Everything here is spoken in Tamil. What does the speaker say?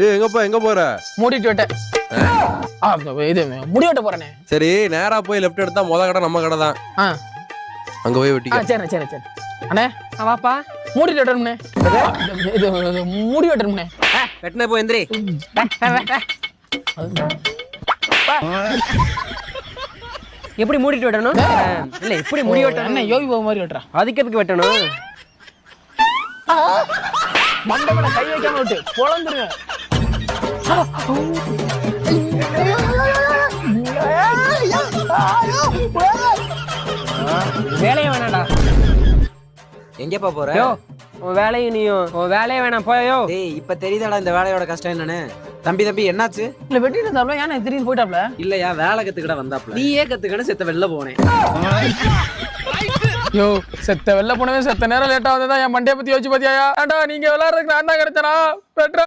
எங்க போற? மூடிட்டு விட்டேன். இது முடி வெட்ட போறேனே. சரி, நேரா போய் லெஃப்ட் எடுத்தா கடை நம்ம கடை தான். அங்க போய் வெட்டிக்க. சரி சரி சரி. அண்ணே வாப்பா, மூடிட்டு வெட்டணும்னே. இது முடி வெட்டணும்னே. வெட்டின போ எந்திரி. எப்படி மூடிட்டு வெட்டணும்? இல்ல எப்படி முடி வெட்டணும்? என்ன யோகி பாபு மாதிரி வெட்டுறா? அதுக்கு எதுக்கு வெட்டணும்? மண்டபல கை வைக்காம விட்டு பொளந்துருங்க. வேலையே வேணாடா. எங்கப்பா போற? உன் வேலையும் நீயும் உன் வேலையே வேணாம் போயோ. டேய், இப்ப தெரியுதாடா இந்த வேலையோட கஷ்டம் என்னன்னு. தம்பி என்னாச்சு? இல்ல வெட்டிட்டு இருந்தாப்ல, ஏன்னா திடீர்னு போயிட்டாப்ல. இல்லையா, வேலை கத்துக்கிட வந்தாப்ல. நீயே கத்துக்கணும், செத்த வெளில போனேன். யோ, செத்த வெளில போனவே செத்த நேரம் லேட்டா வந்ததா என் மண்டைய பத்தி யோசிச்சு பாத்தியா? நீங்க விளையாடுறதுக்கு நான் தான் கிடைச்சனா?